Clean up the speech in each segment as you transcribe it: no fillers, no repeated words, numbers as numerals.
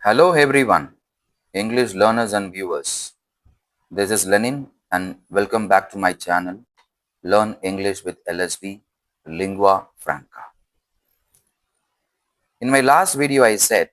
Hello everyone, English learners and viewers. This is Lenin and welcome back to my channel, Learn English with LSB, Lingua Franca. In my last video, I said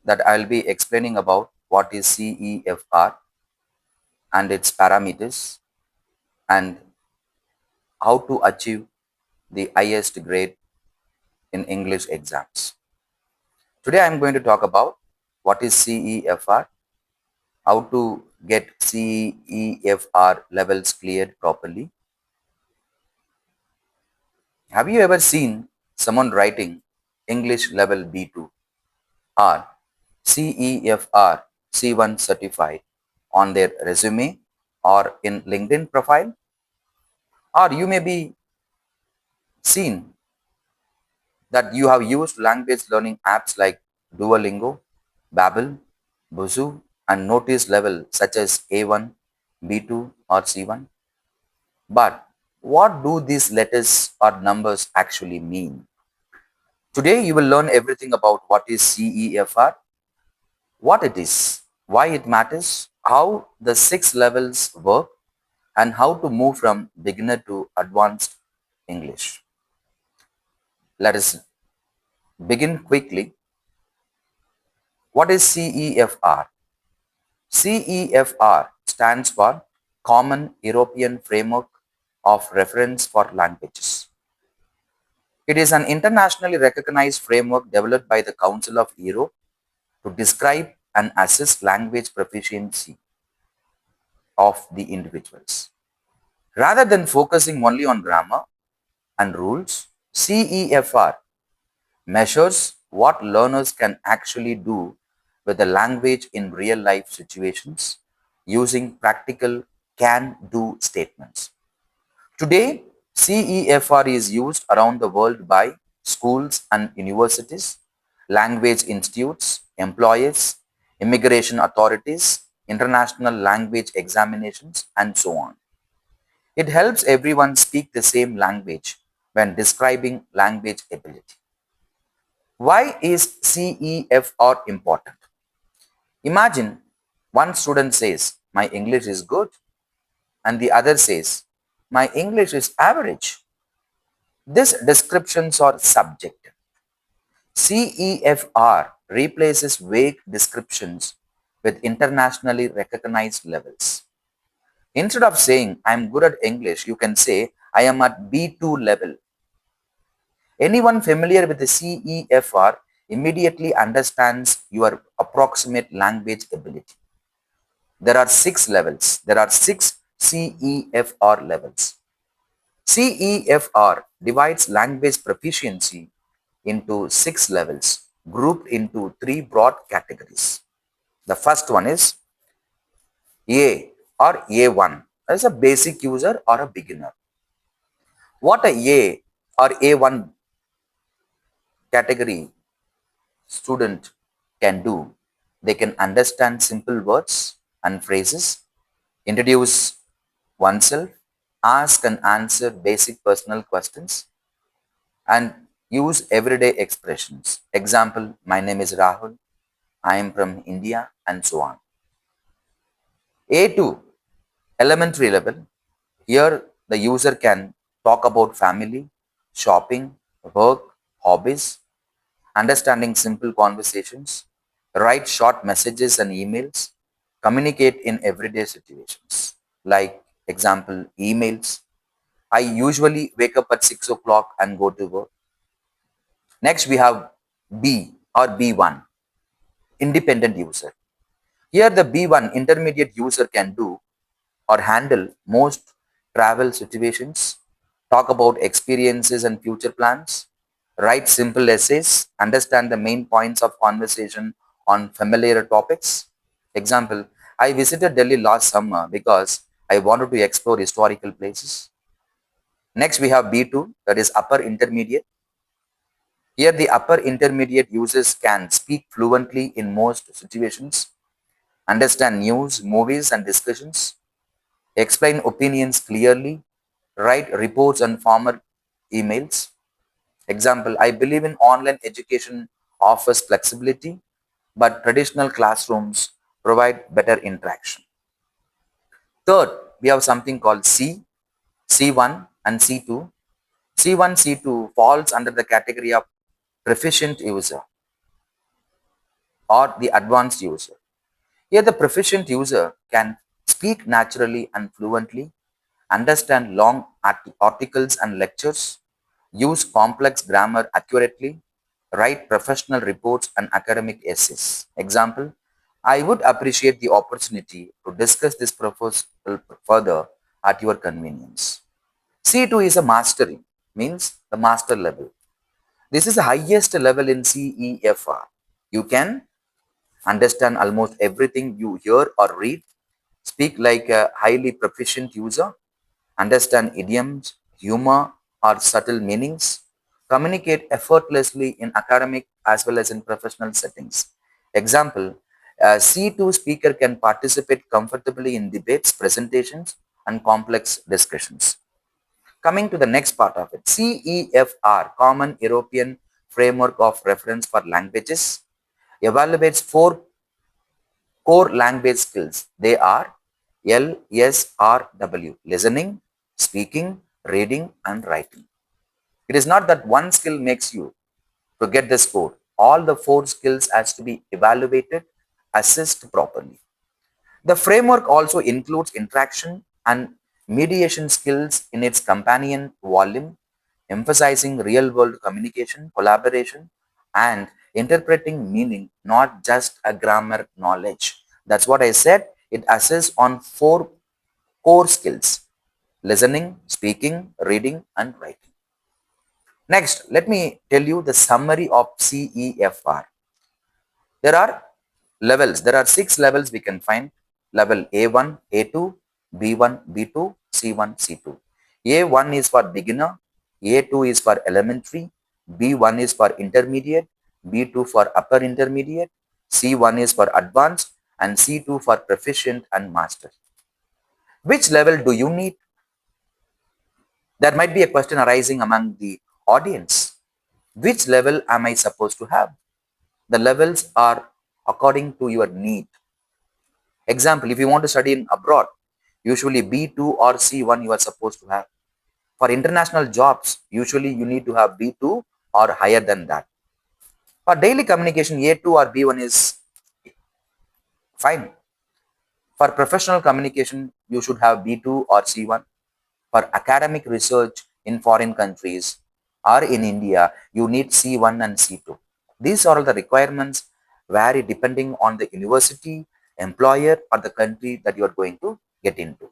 that I'll be explaining about what is CEFR and its parameters and how to achieve the highest grade in English exams. Today, I'm going to talk about what is CEFR, how to get CEFR levels cleared properly. Have you ever seen someone writing English level B2 or CEFR C1 certified on their resume or in LinkedIn profile? Or you may be seen that you have used language learning apps like Duolingo, Babbel, Busuu and notice level such as A1, B2 or C1. But what do these letters or numbers actually mean? Today you will learn everything about what is CEFR, what it is, why it matters, how the 6 levels work, and how to move from beginner to advanced English. Let us begin quickly. What is CEFR? CEFR stands for Common European Framework of Reference for Languages. It is an internationally recognized framework developed by the Council of Europe to describe and assess language proficiency of the individuals. Rather than focusing only on grammar and rules, CEFR measures what learners can actually do with the language in real life situations using practical can-do statements. Today, CEFR is used around the world by schools and universities, language institutes, employers, immigration authorities, international language examinations, and so on. It helps everyone speak the same language when describing language ability. Why is CEFR important? Imagine one student says, "My English is good," and the other says, "My English is average." These descriptions are subjective. CEFR replaces vague descriptions with internationally recognized levels. Instead of saying, "I am good at English," you can say, "I am at B2 level." Anyone familiar with the CEFR immediately understands your approximate language ability. There are 6 levels. There are 6 CEFR levels. CEFR divides language proficiency into 6 levels, grouped into 3 broad categories. The first one is A or A1, as a basic user or a beginner. What a or A1 category student can do, they can understand simple words and phrases, introduce oneself, ask and answer basic personal questions, and use everyday expressions. Example, "My name is Rahul, I am from India," and so on. A2, elementary level. Here the user can talk about family, shopping, work, hobbies, understanding simple conversations, write short messages and emails, communicate in everyday situations. Like example, emails. "I usually wake up at 6 o'clock and go to work." Next we have B or B1, independent user. Here the B1 intermediate user can do or handle most travel situations, talk about experiences and future plans, write simple essays, understand the main points of conversation on familiar topics. Example, "I visited Delhi last summer because I wanted to explore historical places." Next we have B2, that is upper intermediate. Here the upper intermediate users can speak fluently in most situations, understand news, movies and discussions, explain opinions clearly, write reports and formal emails. Example, "I believe in online education offers flexibility, but traditional classrooms provide better interaction. Third, we have something called C1 and C2. C1, C2 falls under the category of proficient user or the advanced user. Here, the proficient user can speak naturally and fluently, understand long articles and lectures, use complex grammar accurately, write professional reports and academic essays. Example, I would appreciate the opportunity to discuss this proposal further at your convenience. C2 is a mastery, means the master level. This is the highest level in CEFR. You can understand almost everything you hear or read, speak like a highly proficient user, understand idioms, humor, or subtle meanings, communicate effortlessly in academic as well as in professional settings. Example, a C2 speaker can participate comfortably in debates, presentations, and complex discussions. Coming to the next part of it, CEFR, Common European Framework of Reference for Languages, evaluates four core language skills. They are LSRW, listening, speaking, reading, and writing. It is not that one skill makes you to get the score. All the four skills has to be evaluated, assessed properly. The framework also includes interaction and mediation skills in its companion volume, emphasizing real world communication, collaboration, and interpreting meaning, not just a grammar knowledge. That's what I said. It assesses on four core skills: listening, speaking, reading, and writing. Next, let me tell you the summary of CEFR. There are levels. There are 6 levels we can find. Level A1, A2, B1, B2, C1, C2. A1 is for beginner, A2 is for elementary, B1 is for intermediate, B2 for upper intermediate, C1 is for advanced, and C2 for proficient and master. Which level do you need? There might be a question arising among the audience. Which level am I supposed to have? The levels are according to your need. Example, if you want to study in abroad, usually B2 or C1 you are supposed to have. For international jobs, usually you need to have B2 or higher than that. For daily communication, A2 or B1 is fine. For professional communication, you should have B2 or C1. For academic research in foreign countries or in India, you need C1 and C2. These are all the requirements vary depending on the university, employer, or the country that you are going to get into.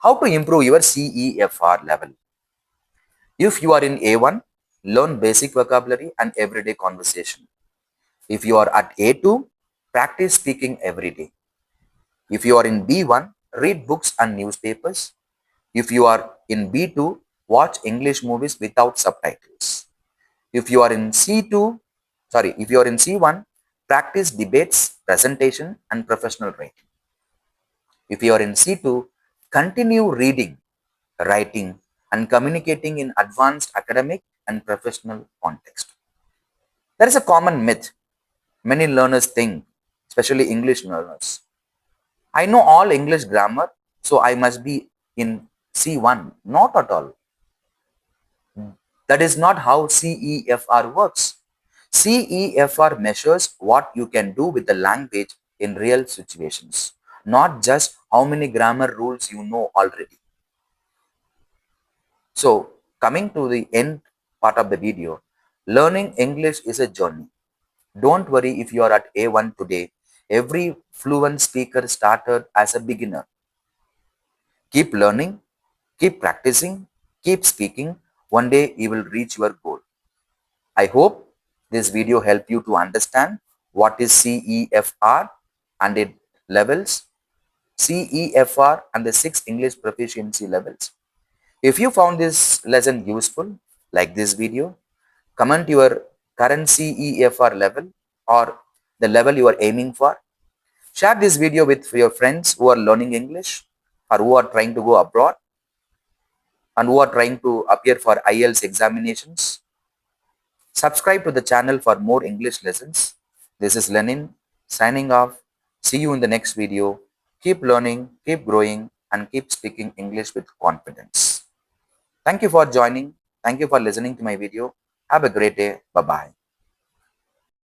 How to improve your CEFR level? If you are in A1, learn basic vocabulary and everyday conversation. If you are at A2, practice speaking every day. If you are in B1, read books and newspapers. If you are in B2, watch English movies without subtitles. If you are in if you are in C1, practice debates, presentation, and professional writing. If you are in C2, continue reading, writing, and communicating in advanced academic and professional context. There is a common myth many learners think, especially English learners. I know all English grammar, so I must be in C1. Not at all. That is not how CEFR works. CEFR measures what you can do with the language in real situations, not just how many grammar rules you know already. So, coming to the end part of the video, learning English is a journey. Don't worry if you are at A1 today. Every fluent speaker started as a beginner. Keep learning, keep practicing, keep speaking. One day you will reach your goal. I hope this video helped you to understand what is CEFR and its levels, CEFR and the 6 English proficiency levels. If you found this lesson useful, like this video, comment your current CEFR level or the level you are aiming for. Share this video with your friends who are learning English or who are trying to go abroad and who are trying to appear for IELTS examinations. Subscribe to the channel for more English lessons. This is Lenin signing off. See you in the next video. Keep learning, keep growing, and keep speaking English with confidence. Thank you for joining. Thank you for listening to my video. Have a great day. Bye bye.